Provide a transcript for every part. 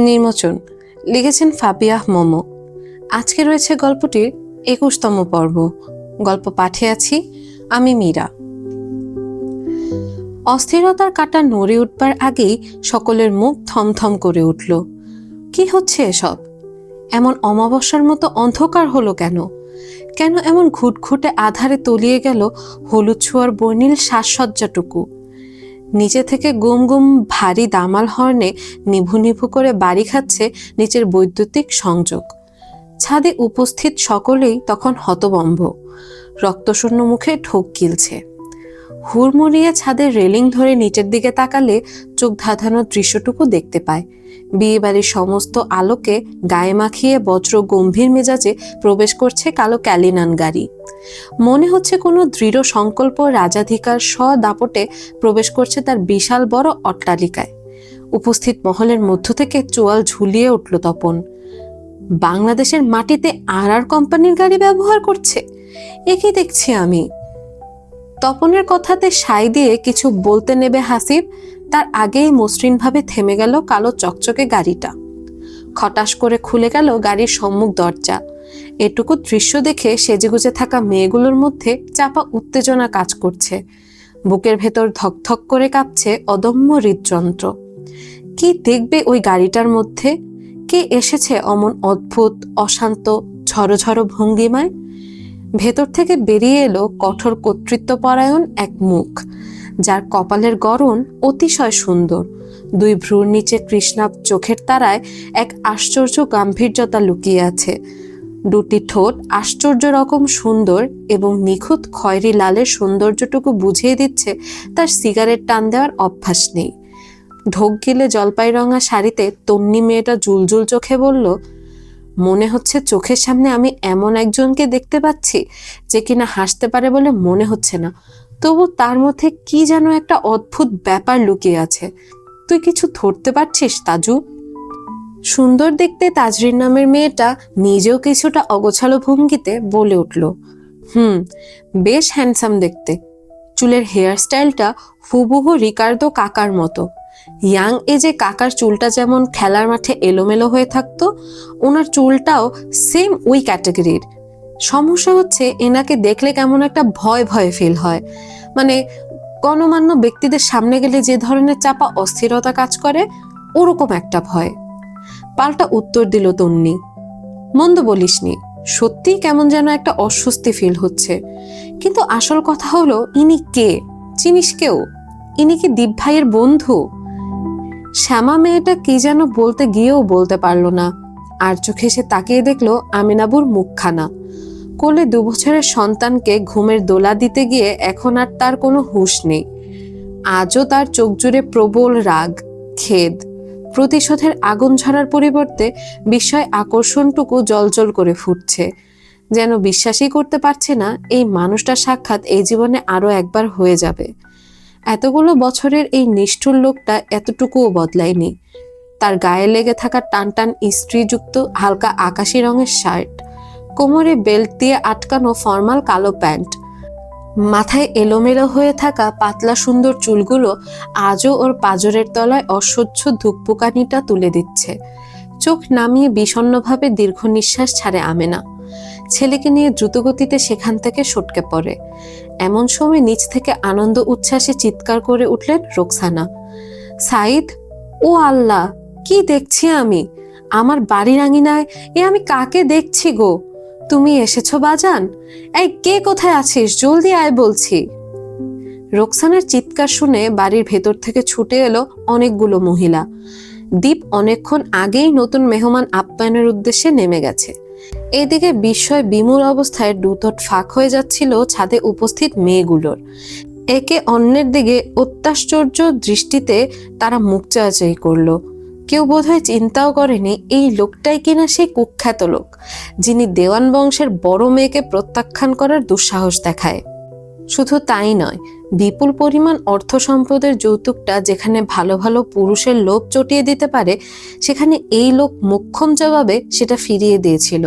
নির্মোচন লিখেছেন ফাবিয়াহ মোমো। আজকে রয়েছে গল্পটির ২১তম পর্ব। গল্প পাঠে আছি আমি মীরা। অস্থিরতার কাঁটা নড়ে উঠবার আগেই সকলের মুখ থমথম করে উঠল। কি হচ্ছে এসব? এমন অমাবস্যার মতো অন্ধকার হলো কেন? কেন এমন ঘুটঘুটে আধারে তলিয়ে গেল হলুদ ছোঁয়ার বর্ণিল সাজসজ্জাটুকু? নিচে থেকে গুম গুম ভারী দামাল হর্নে নিভু নিভু করে বাড়ি খাচ্ছে নিচের বৈদ্যুতিক সংযোগ। ছাদে উপস্থিত সকলেই তখন হতবম্ব, রক্তশূন্য মুখে ঢোক গিলছে। হুড়মুড়িয়ে ছাদের রেলিং ধরে নিচের দিকে তাকালে চোখ ধাঁধানো দৃশ্যটুকু দেখতে পায়। বিয়েবাড়ির সমস্ত আলোকে গায়ে মাখিয়ে বজ্র গম্ভীর মেজাজে প্রবেশ করছে কালো ক্যালিনান গাড়ি। মনে হচ্ছে কোনো দৃঢ় সংকল্প রাজাধিকার দাপটে প্রবেশ করছে তার বিশাল বড় অট্টালিকায়। উপস্থিত মহলের মধ্য থেকে চোয়াল ঝুলিয়ে উঠল তপন। বাংলাদেশের মাটিতে আর কোম্পানির গাড়ি ব্যবহার করছে, একই দেখছি আমি। তপনের কথাতে সায় দিয়ে কিছু বলতে নেবে হাসিব, তার আগেই মসৃণভাবে থেমে গেল কালো চকচকে গাড়িটা। খটাস করে খুলে গেল গাড়ির সম্মুখ দরজা। এটুকু দৃশ্য দেখে সেজেগুজে থাকা মেয়েগুলোর মধ্যে চাপা উত্তেজনা কাজ করছে। বুকের ভেতর ধকধক করে কাঁপছে অদম্য হৃদযন্ত্র। কি দেখবে ওই গাড়িটার মধ্যে? কে এসেছে অমন অদ্ভুত অশান্ত ঝড়ো ঝড়ো ভঙ্গিমায়? ভেতর থেকে বেরিয়ে এলো কঠোর কর্তৃত্বপরায়ণ এক মুখ, যার কপালের গড়ন অতিশয় সুন্দর। দুই ভ্রুর নিচে কৃষ্ণাব চোখের তারায় এক আশ্চর্য গাম্ভীর্যতা লুকিয়ে আছে। দুটি ঠোঁট আশ্চর্য রকম সুন্দর এবং নিখুঁত খয়েরি লালের সৌন্দর্যটুকু বুঝিয়ে দিচ্ছে তার সিগারেট টান দেওয়ার অভ্যাস নেই। ঢোক গিলে জলপাই রঙা শাড়িতে তন্নি মেয়েটা জুলজুল চোখে বলল, মনে হচ্ছে চোখের সামনে আমি এমন একজনকে দেখতে পাচ্ছি যে কিনা হাসতে পারে বলে মনে হচ্ছে না, তবু তার মধ্যে কি যেন একটা অদ্ভুত ব্যাপার লুকিয়ে আছে। তুই কিছু ধরতে পারছিস তাজু? সুন্দর দেখতে তাজরিন নামের মেয়েটা নিজেও কিছুটা অগোছালো ভঙ্গিতে বলে উঠল, বেশ হ্যান্ডসাম দেখতে। চুলের হেয়ার স্টাইলটা হুবহু রিকার্দো কাকার মতো। ইয়াং এজে কাকার চুলটা যেমন খেলার মাঠে এলোমেলো হয়ে থাকতো, ওনার চুলটাও সেম ওই ক্যাটাগরির। সমস্যা হচ্ছে এনাকে দেখলে কেমন একটা ভয় ভয় ফিল হয়, মানে গণমান্য ব্যক্তিদের সামনে গেলে যে ধরনের চাপা অস্থিরতা কাজ করে ওরকম একটা ভয়। পাল্টা উত্তর দিল তন্নি, মন্দ বলিসনি, সত্যি কেমন যেন একটা অস্বস্তি ফিল হচ্ছে। কিন্তু আসল কথা হলো, ইনি কে? চিনিস কেউ? ইনি কি দীপ ভাইয়ের বন্ধু? শ্যামা মেয়েটা কি যেন বলতে গিয়েও বলতে পারল না। আর চোখে সে তাকিয়ে দেখলো আমিনাবুর মুখখানা। কোলে ২ বছরের সন্তানকে ঘুমের দোলা দিতে গিয়ে এখন আর তার কোনো হুঁশ নেই। আজও তার চোখ জুড়ে প্রবল রাগ, খেদ, প্রতিশোধের আগুন ঝরার পরিবর্তে বিস্ময় আকর্ষণটুকু জলজল করে ফুটছে। যেন বিশ্বাসই করতে পারছে না এই মানুষটার সাক্ষাৎ এই জীবনে আরো একবার হয়ে যাবে। এতগুলো বছরের এই নিষ্ঠুর লোকটা এতটুকুও বদলায়নি। তার গায়ে লেগে থাকা টানটান ইস্ত্রিযুক্ত হালকা আকাশি রঙের শার্ট, কোমরে বেল্ট দিয়ে আটকানো ফর্মাল কালো প্যান্ট, মাথায় এলোমেলো হয়ে থাকা পাতলা সুন্দর চুলগুলো আজও ওর পাঁজরের তলায় অসহ্য ধুকপুকানিটা তুলে দিচ্ছে। চোখ নামিয়ে বিষণ্ণভাবে দীর্ঘ নিঃশ্বাস ছাড়ে আমেনা। ছেলেকে নিয়ে দ্রুতগতিতে সেখান থেকে সটকে পড়ে। এমন সময় নিচ থেকে আনন্দ উচ্ছ্বাসে চিৎকার করে উঠলেন রোকসানা, সাইদ! ও আল্লাহ, কি দেখছি আমি? আমার বাড়ির আঙিনায় এ আমি কাকে দেখছি গো? তুমি এসেছো বাজান? এই কে কোথায় আছিস? জলদি আয় বলছি। রোকসানার চিৎকার শুনে বাড়ির ভেতর থেকে ছুটে এলো অনেকগুলো মহিলা। দীপ অনেকক্ষণ আগেই নতুন মেহমান আপ্যায়নের উদ্দেশ্যে নেমে গেছে। এদিকে বিস্ময় বিমূঢ় অবস্থায় দুতট ফাঁক হয়ে যাচ্ছিল ছাদে উপস্থিত মেয়েগুলোর। একে অন্যের দিকে অত্যাশ্চর্য দৃষ্টিতে তারা মুখ চাওয়াচাই করলো। কেউ বোধহয় চিন্তাও করেনি এই লোকটাই কিনা সেই কুখ্যাত লোক, যিনি দেওয়ান বংশের বড় মেয়েকে প্রত্যাখ্যান করার দুঃসাহস দেখায়। শুধু তাই নয়, বিপুল পরিমাণ অর্থ সম্পদের যৌতুকটা যেখানে ভালো ভালো পুরুষের লোভ চটিয়ে দিতে পারে, সেখানে এই লোক মোক্ষম জবাবে সেটা ফিরিয়ে দিয়েছিল।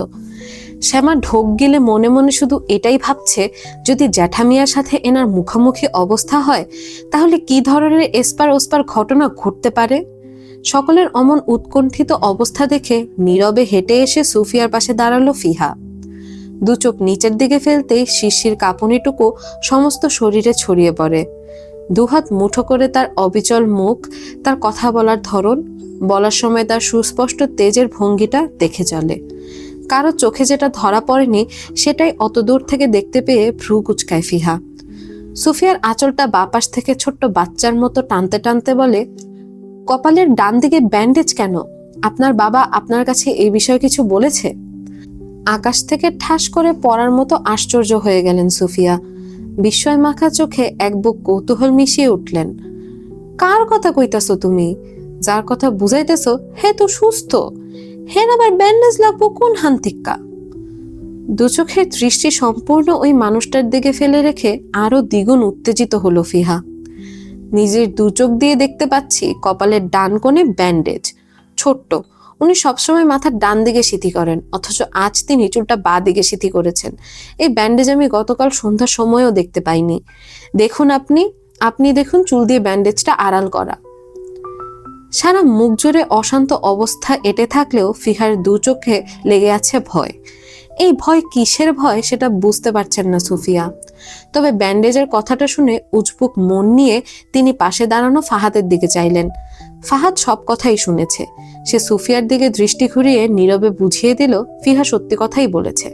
শ্যামা ঢোক গিলে মনে মনে শুধু এটাই ভাবছে, যদি জ্যাঠামিয়ার সাথে এনার মুখোমুখি অবস্থা হয় তাহলে কি ধরনের এসপার ওসপার ঘটনা ঘটতে পারে। সকলের অমন উৎকণ্ঠিত অবস্থা দেখে নীরবে হেঁটে এসে সুফিয়ার পাশে দাঁড়ালো ফিহা। দু চোখ নিচের দিকে ফেলতেই শিশির কাঁপুনিটুকু সমস্ত শরীরে ছড়িয়ে পড়ে। দুহাত মুঠো করে তার অবিচল মুখ, তার কথা বলার ধরন, বলার সময় তার সুস্পষ্ট তেজের ভঙ্গিটা দেখে চলে। কারো চোখে যেটা ধরা পড়েনি সেটাই অত দূর থেকে দেখতে পেয়ে ভ্রু কুচকায় ফিহা। সুফিয়ার আঁচলটা বাপাশ থেকে ছোট্ট বাচ্চার মতো টানতে টানতে বলে, কপালের ডান দিকে ব্যান্ডেজ কেন? আপনার বাবা আপনার কাছে এই বিষয়ে কিছু বলেছে? আকাশ থেকে ঠাস করে পড়ার মতো আশ্চর্য হয়ে গেলেন সুফিয়া। বিস্ময় মাখা চোখে এক বুক কৌতূহল মিশিয়ে উঠলেন। কার কথা কইতাছো তুমি? যার কথা বুঝাইতেছো হে তো সুস্থ, হের আবার ব্যান্ডেজ লাগবো কোন হান্তিক্কা? দু চোখের দৃষ্টি সম্পূর্ণ ওই মানুষটার দিকে ফেলে রেখে আরো দ্বিগুণ উত্তেজিত হলো ফিহা। নিজের দু চোখ দিয়ে দেখতে পাচ্ছি কপালের ডান কোণে ব্যান্ডেজ, ছোট্ট। উনি সবসময় মাথার ডান দিকে সিথি করেন, অথচ আজ তিনি চুলটা বাঁ দিকে সিথি করেছেন। এই ব্যান্ডেজ আমি গতকাল সন্ধ্যার সময়ও দেখতে পাইনি। দেখুন আপনি দেখুন, চুল দিয়ে ব্যান্ডেজটা আড়াল করা। সারা মুখ জুড়ে অশান্ত অবস্থা এঁটে থাকলেও ফিহার দু চোখে লেগে আছে ভয়। এই ভয় কিসের ভয় সেটা বুঝতে পারছেন না সুফিয়া। তবে ব্যান্ডেজের কথাটা শুনে উজবুক মন নিয়ে তিনি পাশে দাঁড়ানো ফাহাদের দিকে চাইলেন। ফাহাদ সব কথাই শুনেছে। সে সুফিয়ার দিকে দৃষ্টি ঘুরিয়ে নীরবে বুঝিয়ে দিল ফিহা সত্যি কথাই বলেছে।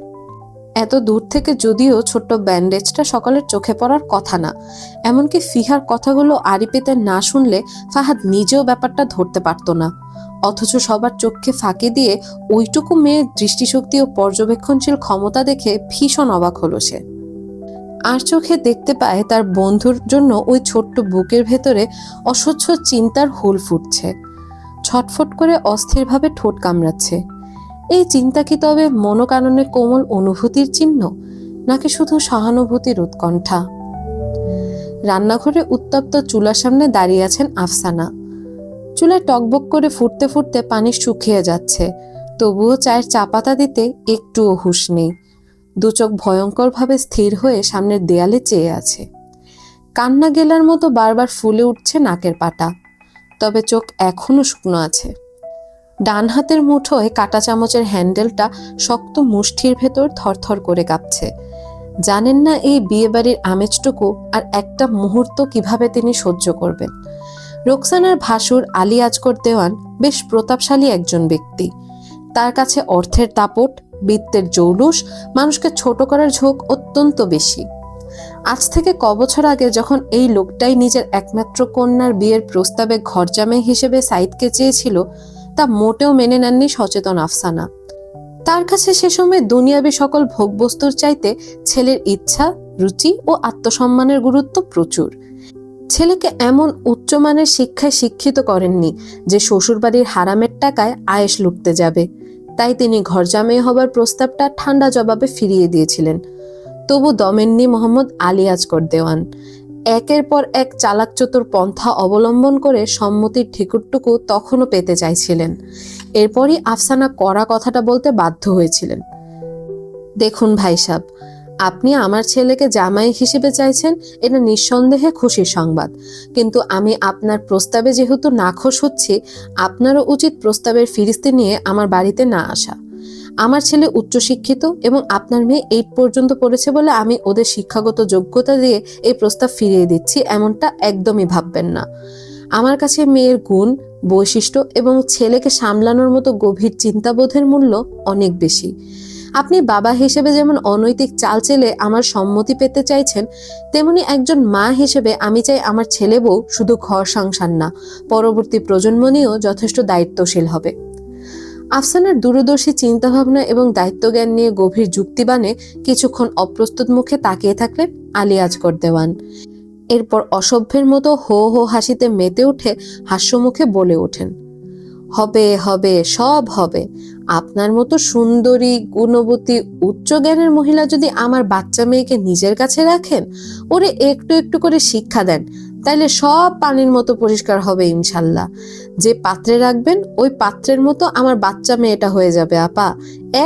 এত দূর থেকে যদিও ছোট্ট ব্যান্ডেজটা সকলের চোখে পড়ার কথা না, এমনকি ফিহার কথাগুলো আড়ি পেতে না শুনলে ফাহাদ নিজেও ব্যাপারটা ধরতে পারত না। অথচ সবার চোখকে ফাঁকি দিয়ে ওইটুকু মেয়ের দৃষ্টিশক্তি ও পর্যবেক্ষণশীল ক্ষমতা দেখে ভীষণ অবাক হলো সে। আর চোখে দেখতে পায় তার বন্ধুর জন্য ওই ছোট্ট বুকের ভেতরে অসহ্য চিন্তার হুল ফুটছে, ছটফট করে অস্থিরভাবে ঠোঁট কামড়াচ্ছে। এই চিন্তা কি তবে মনোকাননের কোমল অনুভূতির চিহ্ন, নাকি শুধু সহানুভূতির উৎকণ্ঠা? রান্নাঘরে উত্তপ্ত চুলার সামনে দাঁড়িয়ে আছেন আফসানা। চুলায় টকবক করে ফুটতে ফুটতে পানি শুকিয়ে যাচ্ছে, তবুও চায়ের চা পাতা দিতে একটুও হুঁশ নেই। দু চোখ ভয়ঙ্করভাবে স্থির হয়ে সামনের দেয়ালে চেয়ে আছে। কান্না গেলার মতো বারবার ফুলে উঠছে নাকের পাটা, তবে চোখ এখনো শুকনো আছে। ডান হাতের মুঠোয় কাঁটা চামচের হ্যান্ডেলটা শক্ত মুষ্টির ভেতর থরথর করে কাঁপছে। জানেন না এই বিয়েবাড়ির আমেজটুকু আর একটা মুহূর্ত কিভাবে তিনি সহ্য করবেন। রোকসানার ভাসুর আলী আজগর দেওয়ান বেশ প্রতাপশালী একজন ব্যক্তি। তার কাছে অর্থের দাপট, বৃত্তের জৌলুস, মানুষকে ছোট করার ঝোঁক অত্যন্ত বেশি। আজ থেকে কবছর আগে যখন এই লোকটাই নিজের একমাত্র কন্যার বিয়ের প্রস্তাবে ঘরজামাই হিসেবে সাইদকে চেয়েছিল, তা মোটেও মেনে নেননি সচেতন আফসানা। তার কাছে সে সময় দুনিয়াবি সকল ভোগবস্তুর চাইতে ছেলের ইচ্ছা, রুচি ও আত্মসম্মানের গুরুত্ব প্রচুর। ছেলেকে এমন উচ্চমানের শিক্ষায় শিক্ষিত করেননি যে শ্বশুরবাড়ির হারামের টাকায় আয়েশ লুটতে যাবে। তাই তিনি ঘরজামাই হবার প্রস্তাবটা ঠান্ডা জবাবে ফিরিয়ে দিয়েছিলেন। তবু দমেননি মোহাম্মদ আলী আজগর দেওয়ান। একের পর এক চালাক চতুর পন্থা অবলম্বন করে সম্মতির ঠিকুরটুকু তখনও পেতে চাইছিলেন। এরপরই আফসানা কড়া কথাটা বলতে বাধ্য হয়েছিলেন। দেখুন ভাই সাব, আপনি আমার ছেলেকে জামাই হিসেবে চাইছেন, এটা নিঃসন্দেহে খুশির সংবাদ। কিন্তু আমি আপনার প্রস্তাবে যেহেতু নাখোশ হচ্ছি, আপনারও উচিত প্রস্তাবের ফিরিস্তি নিয়ে আমার বাড়িতে না আসা। আমার ছেলে উচ্চশিক্ষিত এবং আপনার মেয়ে 8 পর্যন্ত পড়েছে বলে আমি ওদের শিক্ষাগত যোগ্যতা দিয়ে এই প্রস্তাব ফিরিয়ে দিচ্ছি, এমনটা একদমই ভাববেন না। আমার কাছে মেয়ের গুণ, বৈশিষ্ট্য এবং ছেলেকে সামলানোর মতো গভীর চিন্তাবোধের মূল্য অনেক বেশি। আপনি বাবা হিসেবে যেমন অনৈতিক চাল চেলে আমার সম্মতি পেতে চাইছেন, তেমনি একজন মা হিসেবে আমি চাই আমার ছেলে বউ শুধু ঘর সংসার না, পরবর্তী প্রজন্ম নিয়েও যথেষ্ট দায়িত্বশীল হবে। আফসানার দূরদর্শী চিন্তাভাবনা এবং দায়িত্বজ্ঞান নিয়ে গভীর যুক্তিবানে কিছুক্ষণ অপ্রস্তুত মুখে তাকিয়ে থাকলেন আলী আজগর দেওয়ান। এরপর অসভ্যের মতো হো হো হাসিতে মেতে উঠে হাস্যমুখে বলে ওঠেন, হবে হবে, সব হবে। আপনার মতো সুন্দরী, গুণবতী, উচ্চ জ্ঞানের মহিলা যদি আমার বাচ্চা মেয়েকে নিজের কাছে রাখেন, ওরে একটু একটু করে শিক্ষা দেন, তাইলে সব পানির মতো পরিষ্কার হবে ইনশাল্লাহ। যে পাত্রে রাখবেন ওই পাত্রের মতো আমার বাচ্চা মেয়েটা হয়ে যাবে আপা,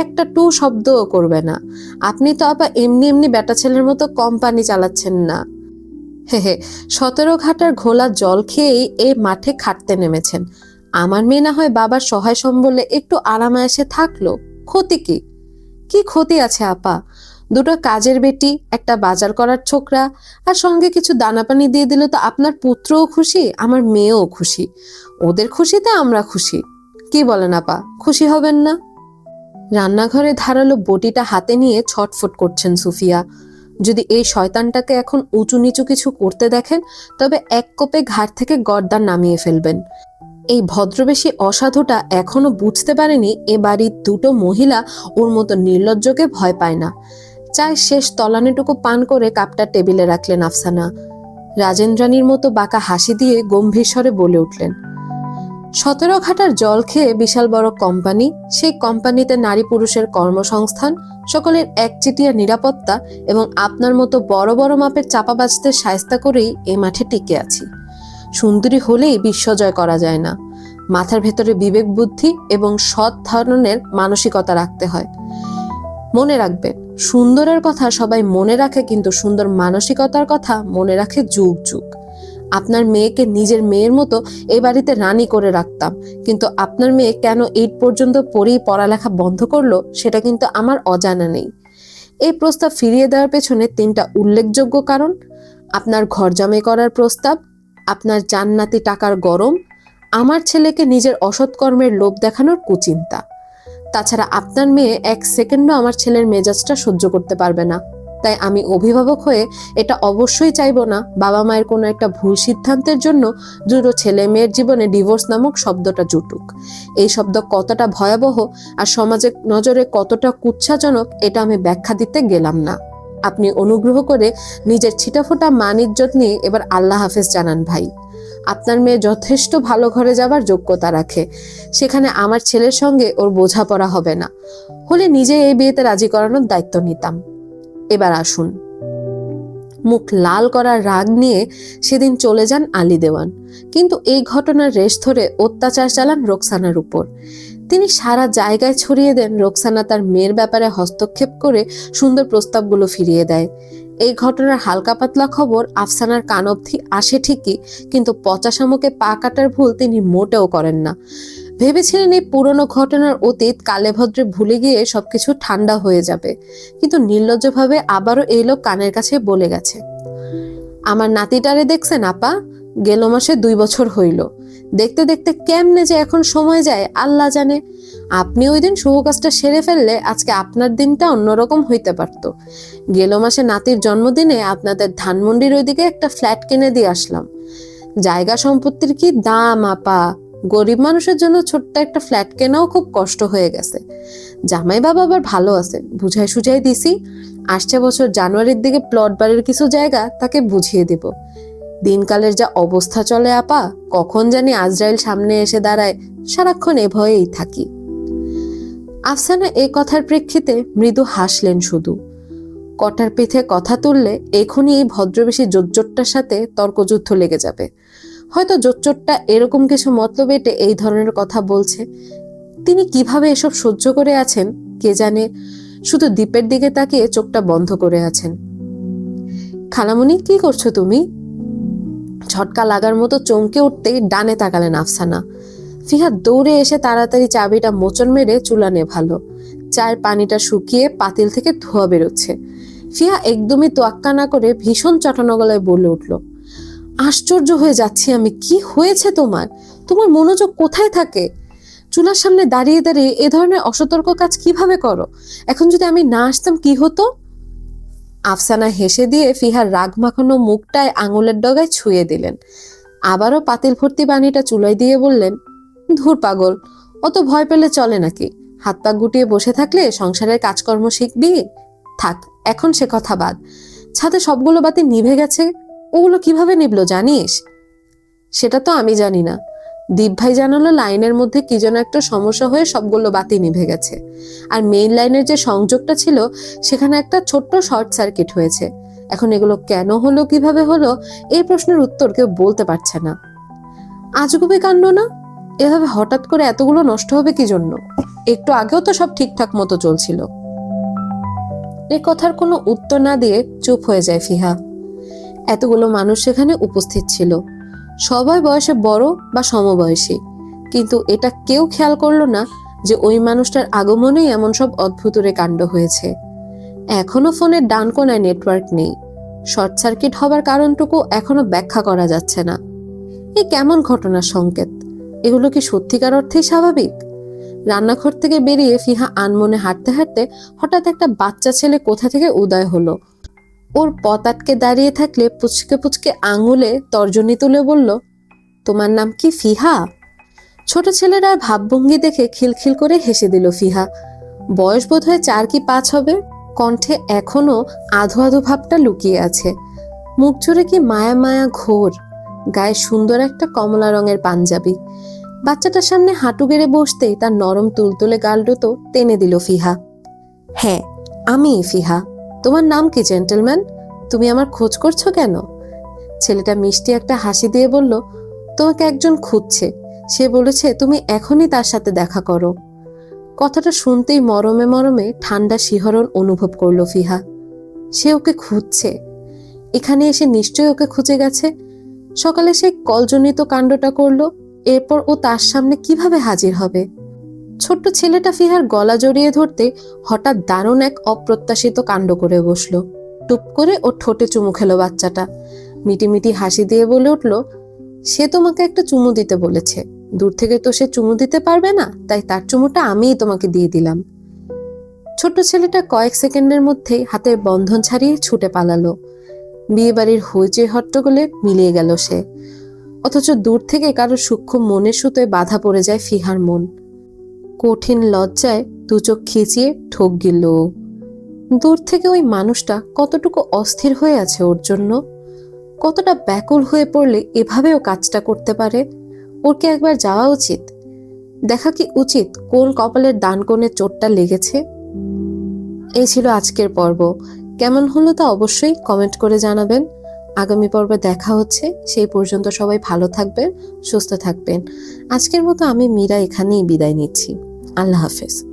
একটা টু শব্দও করবে না। আপনি তো আপা এমনি এমনি বেটা ছেলের মতো কোম্পানি চালাচ্ছেন না। হে হে, 17 ঘাটার ঘোলা জল খেয়েই এই মাঠে খাটতে নেমেছেন। আমার মেয়ে না হয় বাবার সহায় সম্বলে একটু আরামায়েশে থাকলো, ক্ষতি কি? কি ক্ষতি আছে আপা? দুটো কাজের বেটি, একটা বাজার করার ছোকরা, আর সঙ্গে কিছু দানা পানি দিয়ে দিলে তো আপনার পুত্রও খুশি, আমার মেয়েও খুশি। ওদের খুশিতে আমরা খুশি। কি বলেন আপা, খুশি হবেন না? রান্নাঘরে ধারালো বটিটা হাতে নিয়ে ছটফট করছেন সুফিয়া। যদি এই শয়তানটাকে এখন উঁচু নিচু কিছু করতে দেখেন, তবে এক কোপে ঘাট থেকে গর্দান নামিয়ে ফেলবেন। এই ভদ্রবেশী অসাধুটা এখনো বুঝতে পারেনি এ বাড়ির দুটো মহিলা ওর মতো নির্লজ্জকে ভয় পায় না। চায়ের শেষ তলানিটুকু পান করে কাপটা টেবিলে রাখলেন আফসানা। রাজেন্দ্রাণীর মতো বাঁকা হাসি দিয়ে গম্ভীর স্বরে বলে উঠলেন, 17 ঘাটার জল খেয়ে বিশাল বড় কোম্পানি, সেই কোম্পানিতে নারী পুরুষের কর্মসংস্থান, সকলের একচেটিয়া নিরাপত্তা এবং আপনার মতো বড় বড় মাপের চাপাবাজদের শায়েস্তা করেই এ মাঠে টিকে আছি। সুন্দরী হলেই বিশ্বজয় করা যায় না, মাথার ভেতরে বিবেক বুদ্ধি এবং সৎ ধরনের মানসিকতা রাখতে হয়। মনে রাখবেন, সুন্দরের কথা সবাই মনে রাখে, কিন্তু সুন্দর মানসিকতার কথা মনে রাখে যুগ যুগ। আপনার মেয়েকে নিজের মেয়ের মতো এই বাড়িতে রানী করে রাখতাম, কিন্তু আপনার মেয়ে কেন 8 পর্যন্ত পড়েই পড়ালেখা বন্ধ করলো সেটা কিন্তু আমার অজানা নেই। এই প্রস্তাব ফিরিয়ে দেওয়ার পেছনে 3টা উল্লেখযোগ্য কারণ: আপনার ঘর জামাই করার প্রস্তাব, আপনার জান্নাতি টাকার গরম, আমার ছেলেকে নিজের অসৎকর্মের লোভ দেখানোর কুচিন্তা। তাছাড়া আপনার মেয়ে 1 সেকেন্ডও আমার ছেলের মেজাজটা সহ্য করতে পারবে না। তাই আমি অভিভাবক হয়ে এটা অবশ্যই চাইবো না বাবা মায়ের কোনো একটা ভুল সিদ্ধান্তের জন্য দুটো ছেলে মেয়ের জীবনে ডিভোর্স নামক শব্দটা জুটুক। এই শব্দ কতটা ভয়াবহ আর সমাজের নজরে কতটা কুৎসাজনক এটা আমি ব্যাখ্যা দিতে গেলাম না। আপনি অনুগ্রহ করে নিজের ছিটাফোঁটা মান ইজ্জত নিয়ে এবার আল্লাহ হাফেজ জানান ভাই। আপনার মেয়ে যথেষ্ট ভালো ঘরে যাবার যোগ্যতা রাখে, সেখানে আমার ছেলের সঙ্গে ওর বোঝাপড়া হবে না। হলে নিজে এই বিয়েতে রাজি করানোর দায়িত্ব নিতাম। এবার আসুন। মুখ লাল করার রাগ নিয়ে সেদিন চলে যান আলী দেওয়ান, কিন্তু এই ঘটনার রেশ ধরে অত্যাচার চালান রোকসানার উপর। তিনি সারা জায়গায় ছড়িয়ে দেন রোকসানা তার মেয়ের ব্যাপারে হস্তক্ষেপ করে সুন্দর প্রস্তাবগুলো ফিরিয়ে দেয়। এই ঘটনার হালকা পাতলা খবর আফসানার কান অবধি আসে ঠিকই, কিন্তু পচা শামুকে পা কাটার ভুল তিনি মোটেও করেন না। ভেবেছিলেন এই পুরনো ঘটনার অতীত কালে ভদ্রে ভুলে গিয়ে সবকিছু ঠান্ডা হয়ে যাবে, কিন্তু নির্লজ্জভাবে আবারও এই লোক কানের কাছে বলে গেছে, আমার নাতিটারে দেখছেন আপা, গেল মাসে 2 বছর হইল। দেখতে দেখতে কেমনে যে এখন সময় যায় আল্লাহ জানে। আপনি ওই দিন শুভ কাজটা সেরে ফেললে আজকে আপনার দিনটা অন্যরকম হইতে পারত। গেল মাসে নাতির জন্মদিনে আপনাদের ধানমন্ডির ওইদিকে একটা ফ্ল্যাট কিনে দিয়ে আসলাম। জায়গা সম্পত্তির কি দাম আপা, গরিব মানুষের জন্য ছোট্ট একটা ফ্ল্যাট কেনাও খুব কষ্ট হয়ে গেছে। জামাই বাবা আবার ভালো আছে, বুঝাই সুঝাই দিছি। আসছে বছর জানুয়ারির দিকে প্লট বাড়ির কিছু জায়গা তাকে বুঝিয়ে দেব। দিনকালের যা অবস্থা চলে আপা, কখন জানি আজরাইল সামনে এসে দাঁড়ায়, সারাক্ষণ এ ভয়েই থাকি। আফসানা এই কথার প্রেক্ষিতে মৃদু হাসলেন শুধু। কটার পিঠে কথা তুললে এখনই এই ভদ্রবেশী জোচ্চোরটার সাথে তর্কযুদ্ধ লেগে যাবে। হয়তো জোচ্চোরটা এরকম কিছু মতলব এঁটে এই ধরনের কথা বলছে। তিনি কিভাবে এসব সহ্য করে আছেন কে জানে, শুধু দ্বীপের দিকে তাকিয়ে চোখটা বন্ধ করে আছেন। খালামুনি, কি করছো তুমি? ঝটকা লাগার মতো চমকে উঠতেই ডানে তাকালেন আফসানা। ফিহা দৌড়ে এসে তাড়াতাড়ি চাবিটা মোচন মেরে চুলা নেভালো। চায়ের পানিটা শুকিয়ে পাতিল থেকে ধোঁয়া বেরোচ্ছে। ফিহা একদমই তোয়াক্কা না করে ভীষণ চটানো গলায় বলে উঠল, আশ্চর্য হয়ে যাচ্ছি আমি, কি হয়েছে তোমার? তোমার মনোযোগ কোথায় থাকে? চুলার সামনে দাঁড়িয়ে দাঁড়িয়ে এ ধরনের অসতর্ক কাজ কিভাবে করো? এখন যদি আমি না আসতাম কি হতো? আফসানা হেসে দিয়ে ফিহার রাগ মাখানো মুখটায় আঙুলের ডগায় ছুঁয়ে দিলেন। আবারও পাতিল ভর্তি পানিটা চুলায় দিয়ে বললেন, ধুর পাগল, অত ভয় পেলে চলে নাকি? হাত পা গুটিয়ে বসে থাকলে সংসারের কাজকর্ম শিখবি? থাক, এখন সে কথা বাদ। ছাদে সবগুলো বাতি নিভে গেছে, ওগুলো কিভাবে নিভলো জানিস? সেটা তো আমি জানি না। দীপ ভাই জানালো লাইনের মধ্যে কি যেন একটা সমস্যা হয়ে সবগুলো বাতি নিভে গেছে, আর মেইন লাইনের যে সংযোগটা ছিল সেখানে একটা ছোট্ট শর্ট সার্কিট হয়েছে। এখন এগুলো কেন হলো, কিভাবে হলো, এই প্রশ্নের উত্তর কেউ বলতে পারছে না। আজগুবি কাণ্ড না? এভাবে হঠাৎ করে এতগুলো নষ্ট হবে কি জন্য? একটু আগেও তো সব ঠিকঠাক মতো চলছিল। এই কথার কোনো উত্তর না দিয়ে চুপ হয়ে যায় ফিহা। এতগুলো মানুষ সেখানে উপস্থিত ছিল, সবাই বয়সে বড় বা সমবয়সী। কিন্তু এটা কেউ খেয়াল করলো না যে ওই মানুষটার আগমনেই এমন সব অদ্ভুতরে কাণ্ড হয়েছে। এখনো ফোনের ডান কোনায় নেটওয়ার্ক নেই। শর্ট সার্কিট হবার কারণটুকু এখনো ব্যাখ্যা করা যাচ্ছে না। এ কেমন ঘটনার সংকেত? এগুলো কি সত্যিকার অর্থেই স্বাভাবিক? রান্নাঘর থেকে বেরিয়ে ফিহা আনমনে হাঁটতে হাঁটতে হঠাৎ একটা বাচ্চা ছেলে কোথা থেকে উদয় হলো। ওর পথ আটকে দাঁড়িয়ে থাকলে পুচকে পুচকে আঙুলে তর্জনী তুলে বলল, তোমার নাম কি ফিহা? ছোট ছেলের আর ভাবভঙ্গি দেখে খিলখিল করে হেসে দিল ফিহা। বয়স বোধহয় 4 কি 5 হবে। কণ্ঠে এখনো আধো আধো ভাবটা লুকিয়ে আছে। মুখ জুড়ে কি মায়া মায়া ঘোর। গায়ে সুন্দর একটা কমলা রঙের পাঞ্জাবি। বাচ্চাটার সামনে হাঁটু গেড়ে বসতেই তার নরম তুলতুলে গাল দুটো টেনে দিল ফিহা। হ্যাঁ, আমি ফিহা। তোমার নাম কি জেন্টলম্যান? তুমি আমার খোঁজ করছো কেন? ছেলেটা মিষ্টি একটা হাসি দিয়ে বলল, তোমাকে একজন খুঁজছে। সে বলেছে তুমি এখনই তার সাথে দেখা করো। কথাটা শুনতেই মরমে মরমে ঠান্ডা শিহরণ অনুভব করলো ফিহা। সে ওকে খুঁজছে। এখানে এসে নিশ্চয়ই ওকে খুঁজে গেছে। সকালে সেই কলজনিত কাণ্ডটা করলো, এরপর ও তার সামনে কিভাবে হাজির হবে? ছোট্ট ছেলেটা ফিহার গলা জড়িয়ে ধরতে হঠাৎ দারুণ এক অপ্রত্যাশিত কাণ্ড করে বসলো। টুপ করে ওর ঠোঁটে চুমু খেলো বাচ্চাটা। মিটিমিটি হাসি দিয়ে বলে উঠল, সে তোমাকে একটা চুমু দিতে বলেছে। দূর থেকে তো সে চুমু দিতে পারবে না, তাই তার চুমুটা আমিই তোমাকে দিয়ে দিলাম। ছোট্ট ছেলেটা কয়েক সেকেন্ডের মধ্যেই হাতের বন্ধন ছাড়িয়ে ছুটে পালালো। বিয়ে বাড়ির হইচই হট্টগোলে মিলিয়ে গেল সে। অথচ দূর থেকে কারো সূক্ষ্ম মনের সুতোয় বাধা পড়ে যায় ফিহার মন। কঠিন লজ্জায় দু চোখ খিচিয়ে ঠোক গিলল। দূর থেকে ওই মানুষটা কতটুকু অস্থির হয়ে আছে ওর জন্য, কতটা ব্যাকুল হয়ে পড়লে এভাবেও কাজটা করতে পারে। ওর কি একবার যাওয়া উচিত? দেখা কি উচিত কোন কপালের ডান কোণে চোটটা লেগেছে? এই ছিল আজকের পর্ব। কেমন হলো তা অবশ্যই কমেন্ট করে জানাবেন। আগামী পর্বে দেখা হচ্ছে। সেই পর্যন্ত সবাই ভালো থাকবেন, সুস্থ থাকবেন। আজকের মতো আমি মীরা এখানেই বিদায় নিচ্ছি। আল্লাহ হাফেজ।